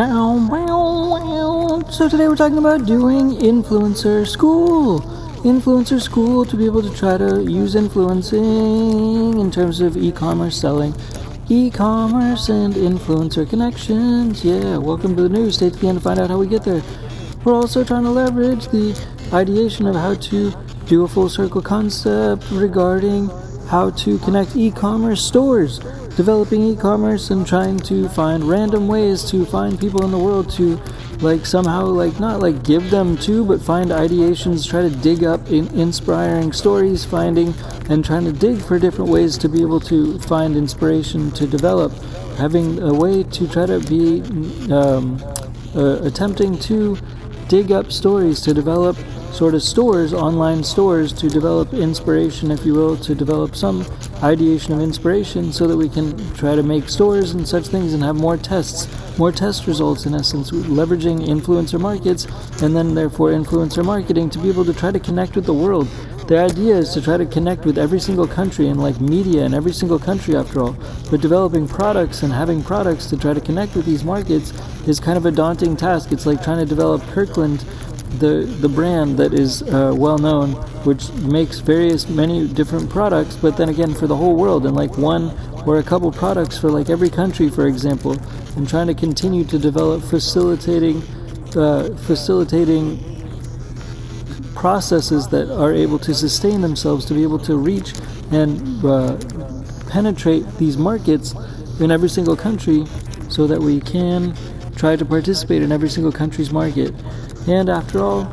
So today we're talking about doing influencer school. Influencer school to be able to try to use influencing in terms of e-commerce selling. E-commerce and influencer connections. Yeah, welcome to the news. Stay to the end to find out how we get there. We're also trying to leverage the ideation of how to do a full circle concept regarding how to connect e-commerce stores, developing e-commerce and trying to find random ways to find people in the world to somehow not give them to, but find ideations, try to dig up inspiring stories, finding and trying to dig for different ways to be able to find inspiration to develop, having a way to try to be attempting to dig up stories to develop sort of stores, online stores, to develop inspiration, if you will, to develop some ideation of inspiration so that we can try to make stores and such things and have more test results, in essence, leveraging influencer markets and then therefore influencer marketing to be able to try to connect with the world. The idea is to try to connect with every single country and media in every single country after all, but developing products and having products to try to connect with these markets is kind of a daunting task. It's like trying to develop Kirkland, the brand that is well known, which makes many different products, but then again for the whole world, and one or a couple products for every country, for example, and trying to continue to develop facilitating processes that are able to sustain themselves to be able to reach and penetrate these markets in every single country so that we can try to participate in every single country's market. And after all,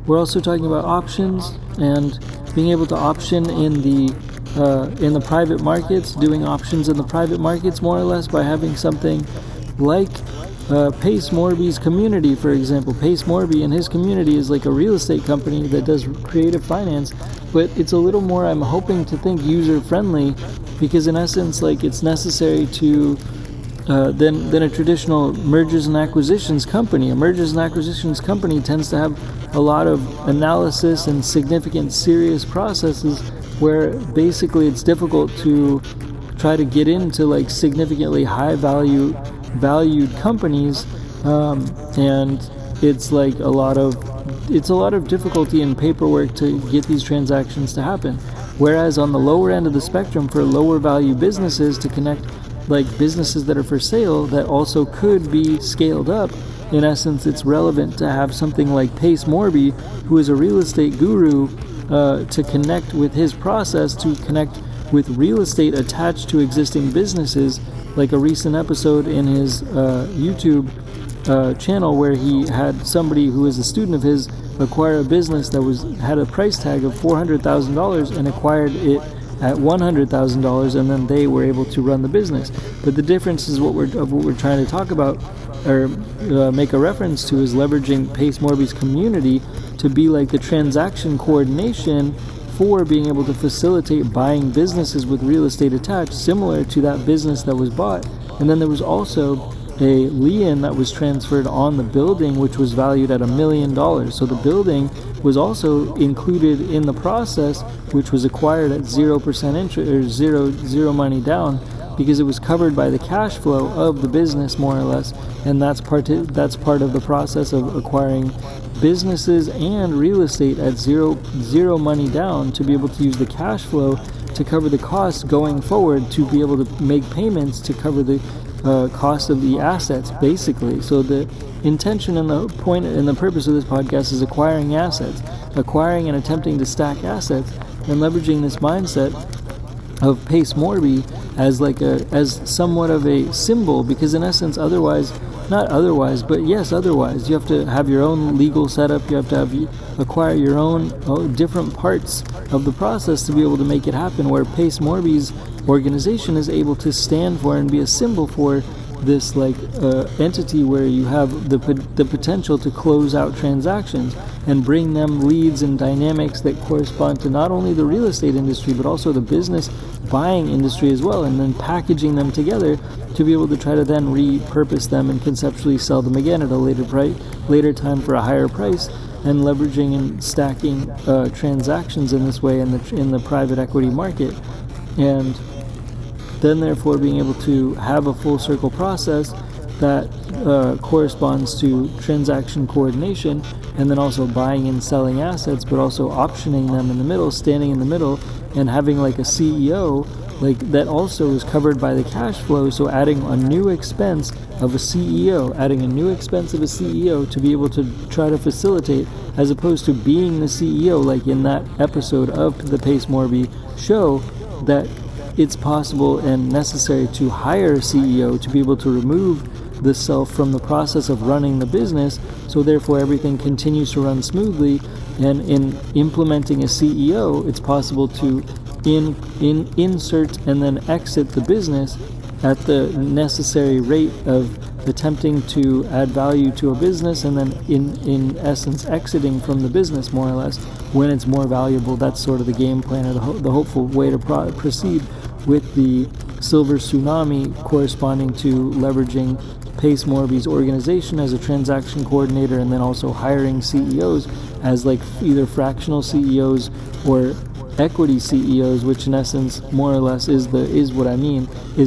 we're also talking about options and being able to option in the private markets, doing options in the private markets more or less by having something like Pace Morby's community, for example. Pace Morby and his community is like a real estate company that does creative finance, but it's a little more, I'm hoping to think, user-friendly, because in essence, it's necessary to than a traditional mergers and acquisitions company. A mergers and acquisitions company tends to have a lot of analysis and significant, serious processes where basically it's difficult to try to get into significantly valued companies, and it's a lot of difficulty in paperwork to get these transactions to happen. Whereas on the lower end of the spectrum, for lower value businesses to connect businesses that are for sale that also could be scaled up, in essence, it's relevant to have something like Pace Morby, who is a real estate guru, to connect with his process, to connect with real estate attached to existing businesses, like a recent episode in his YouTube channel where he had somebody who is a student of his acquire a business that had a price tag of $400,000 and acquired it at $100,000, and then they were able to run the business. But the difference is what we're trying to talk about or make a reference to is leveraging Pace Morby's community to be the transaction coordination for being able to facilitate buying businesses with real estate attached, similar to that business that was bought. And then there was also a lien that was transferred on the building, which was valued at $1 million. So the building was also included in the process, which was acquired at 0% interest or zero money down, because it was covered by the cash flow of the business, more or less. And that's part of the process of acquiring businesses and real estate at zero money down, to be able to use the cash flow to cover the costs going forward, to be able to make payments to cover the cost of the assets, basically. So the intention and the point and the purpose of this podcast is acquiring and attempting to stack assets, and leveraging this mindset of Pace Morby as as somewhat of a symbol, because in essence, otherwise you have to have your own legal setup, you have to acquire your own different parts of the process to be able to make it happen, where Pace Morby's organization is able to stand for and be a symbol for this entity where you have the potential to close out transactions and bring them leads and dynamics that correspond to not only the real estate industry but also the business buying industry as well, and then packaging them together to be able to try to then repurpose them and conceptually sell them again at a later time for a higher price, and leveraging and stacking transactions in this way in the private equity market. And then therefore being able to have a full circle process that corresponds to transaction coordination, and then also buying and selling assets, but also optioning them in the middle, standing in the middle, and having like a CEO like that also is covered by the cash flow. So adding a new expense of a CEO, to be able to try to facilitate, as opposed to being the CEO, like in that episode of the Pace Morby show, that it's possible and necessary to hire a CEO to be able to remove the self from the process of running the business, so therefore everything continues to run smoothly. And in implementing a CEO, it's possible to insert and then exit the business at the necessary rate of attempting to add value to a business, and then in essence exiting from the business more or less when it's more valuable. That's sort of the game plan, or the hopeful way to proceed with the Silver Tsunami, corresponding to leveraging Pace Morby's organization as a transaction coordinator, and then also hiring CEOs as like either fractional CEOs or equity CEOs, which in essence more or less is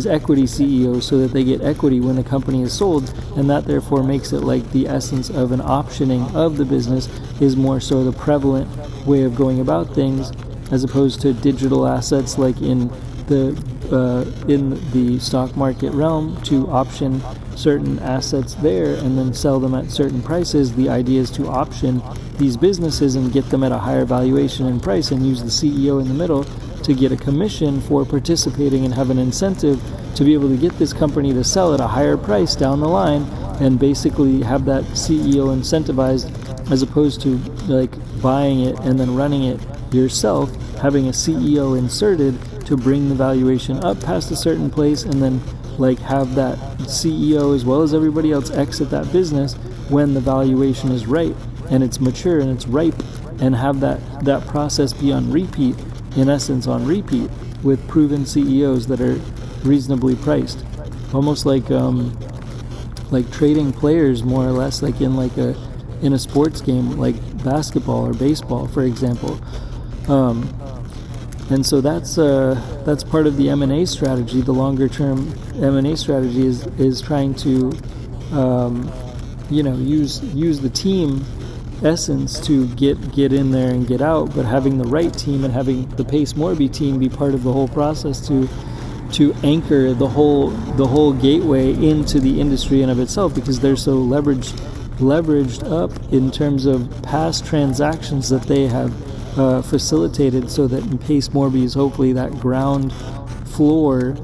equity CEOs, so that they get equity when the company is sold, and that therefore makes it like the essence of an optioning of the business is more so the prevalent way of going about things, as opposed to digital assets like in the stock market realm, to option certain assets there and then sell them at certain prices. The idea is to option these businesses and get them at a higher valuation and price, and use the CEO in the middle to get a commission for participating and have an incentive to be able to get this company to sell at a higher price down the line, and basically have that CEO incentivized, as opposed to like buying it and then running it yourself, having a CEO inserted to bring the valuation up past a certain place, and then like have that CEO as well as everybody else exit that business when the valuation is right and it's mature and it's ripe, and have that process be on repeat, in essence on repeat, with proven CEOs that are reasonably priced, almost like trading players more or less, like in a sports game like basketball or baseball, for example. And so that's part of the M&A strategy. The longer term M&A strategy is trying to use the team essence to get in there and get out, but having the right team and having the Pace Morby team be part of the whole process to anchor the whole gateway into the industry in of itself, because they're so leveraged up in terms of past transactions that they have facilitated, so that in Pace Morby is hopefully that ground floor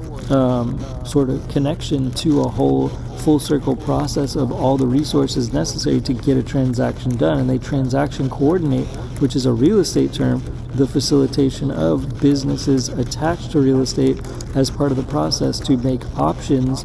sort of connection to a whole full circle process of all the resources necessary to get a transaction done. And they transaction coordinate, which is a real estate term, the facilitation of businesses attached to real estate as part of the process to make options,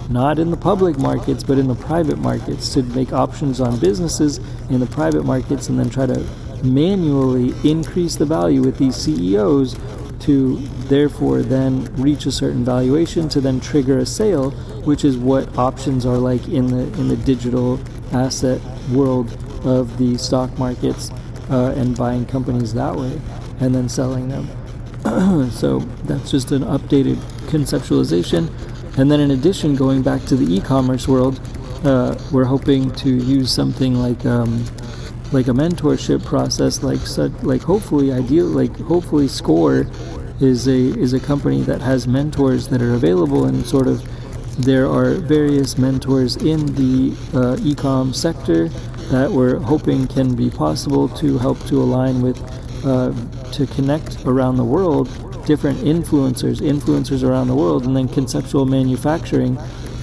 not in the public markets but in the private markets, to make options on businesses in the private markets, and then try to manually increase the value with these CEOs to therefore then reach a certain valuation to then trigger a sale, which is what options are like in the digital asset world of the stock markets, and buying companies that way and then selling them. So that's just an updated conceptualization. And then in addition, going back to the e-commerce world, we're hoping to use something like a mentorship process, hopefully Score is a company that has mentors that are available, and sort of there are various mentors in the e-com sector that we're hoping can be possible to help to align with, to connect around the world, different influencers around the world, and then conceptual manufacturing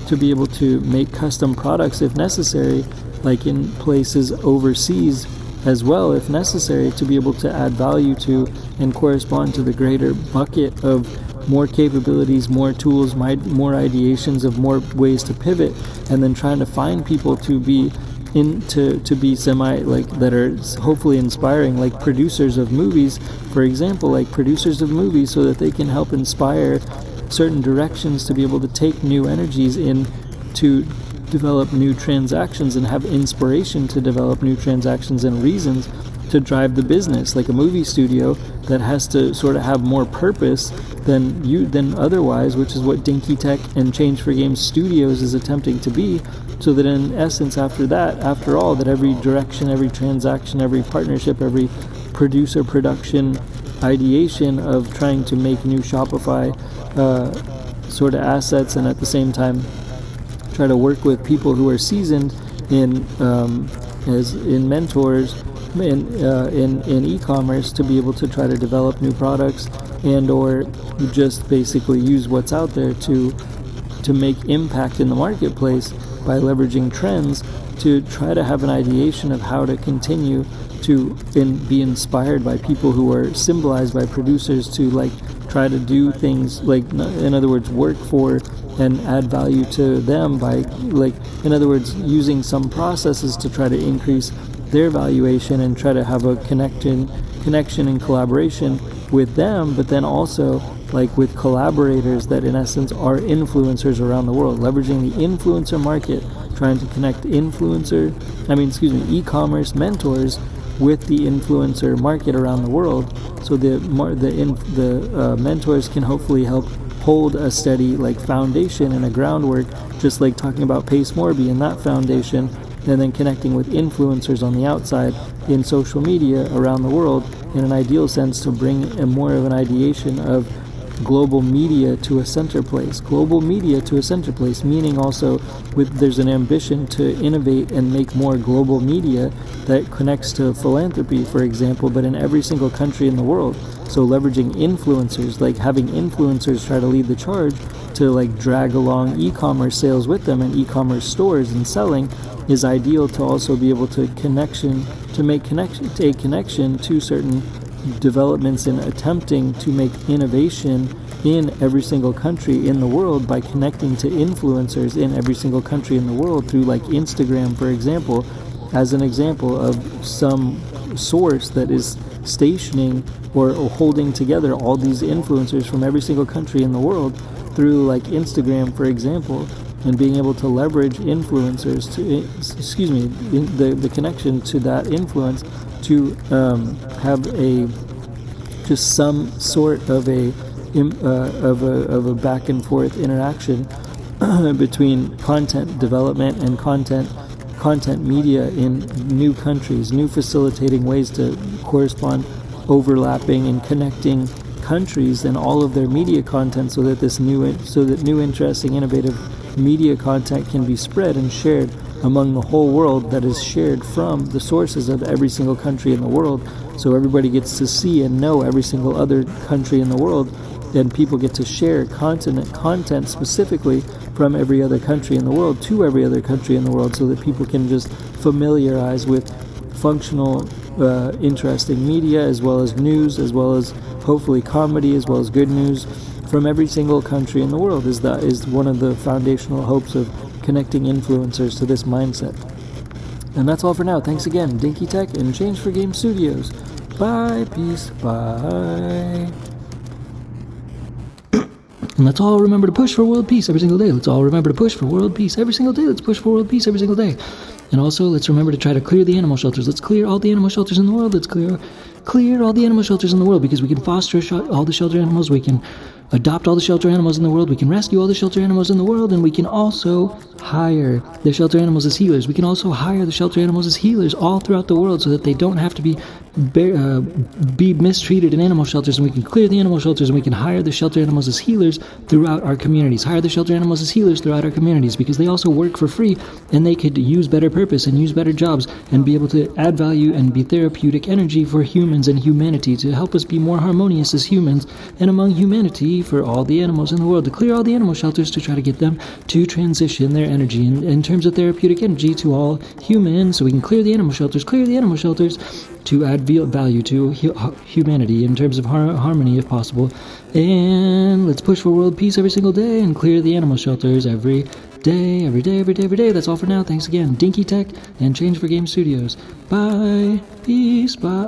to be able to make custom products if necessary, like in places overseas as well if necessary, to be able to add value to and correspond to the greater bucket of more capabilities, more tools, more ideations of more ways to pivot, and then trying to find people to be that are hopefully inspiring, like producers of movies, for example, so that they can help inspire certain directions to be able to take new energies in to develop new transactions and have inspiration to develop new transactions and reasons to drive the business, like a movie studio that has to sort of have more purpose than otherwise, which is what Dinky Tech and Change for Games Studios is attempting to be. So that in essence, after all, that every direction, every transaction, every partnership, every producer production ideation of trying to make new Shopify sort of assets, and at the same time try to work with people who are seasoned in mentors in e-commerce to be able to try to develop new products and or just basically use what's out there to make impact in the marketplace by leveraging trends, to try to have an ideation of how to continue to be inspired by people who are symbolized by producers to like try to do things, like in other words work for and add value to them by, like, in other words, using some processes to try to increase their valuation and try to have a connection and collaboration with them, but then also like with collaborators that in essence are influencers around the world, leveraging the influencer market, trying to connect e-commerce mentors with the influencer market around the world, so the mentors can hopefully help hold a steady like foundation and a groundwork, just like talking about Pace Morby and that foundation, and then connecting with influencers on the outside in social media around the world in an ideal sense to bring more of an ideation of global media to a center place, meaning also there's an ambition to innovate and make more global media that connects to philanthropy, for example, but in every single country in the world. So leveraging influencers, like having influencers try to lead the charge to like drag along e-commerce sales with them and e-commerce stores and selling, is ideal to also be able to make connection to certain developments in attempting to make innovation in every single country in the world by connecting to influencers in every single country in the world through like Instagram, for example, as an example of some source that is stationing or holding together all these influencers from every single country in the world through like Instagram, for example, and being able to leverage influencers the connection to that influence to have just some sort of a back and forth interaction between content development and content media in new countries, new facilitating ways to correspond, overlapping and connecting countries and all of their media content, so that new interesting innovative media content can be spread and shared among the whole world, that is shared from the sources of every single country in the world, so everybody gets to see and know every single other country in the world, and people get to share content specifically from every other country in the world to every other country in the world, so that people can just familiarize with functional interesting media, as well as news, as well as hopefully comedy, as well as good news from every single country in the world. Is one of the foundational hopes of connecting influencers to this mindset. And that's all for now. Thanks again, Dinky Tech and Change for Game Studios. Bye, peace, bye. And let's all remember to push for world peace every single day. Let's all remember to push for world peace every single day. Let's push for world peace every single day. And also, let's remember to try to clear the animal shelters. Let's clear all the animal shelters in the world. Let's clear all the animal shelters in the world, because we can foster all the shelter animals. We can adopt all the shelter animals in the world. We can rescue all the shelter animals in the world, and we can also hire the shelter animals as healers. We can also hire the shelter animals as healers all throughout the world, so that they don't have to be mistreated in animal shelters, and we can clear the animal shelters, and we can hire the shelter animals as healers throughout our communities. Hire the shelter animals as healers throughout our communities, because they also work for free, and they could use better purpose and use better jobs and be able to add value and be therapeutic energy for humans and humanity, to help us be more harmonious as humans and among humanity for all the animals in the world, to clear all the animal shelters, to try to get them to transition their energy in terms of therapeutic energy to all humans, so we can clear the animal shelters to add value to humanity in terms of harmony if possible. And let's push for world peace every single day and clear the animal shelters every day. That's all for now. Thanks again, Dinky Tech and Change for Game Studios. Bye. Peace. Bye.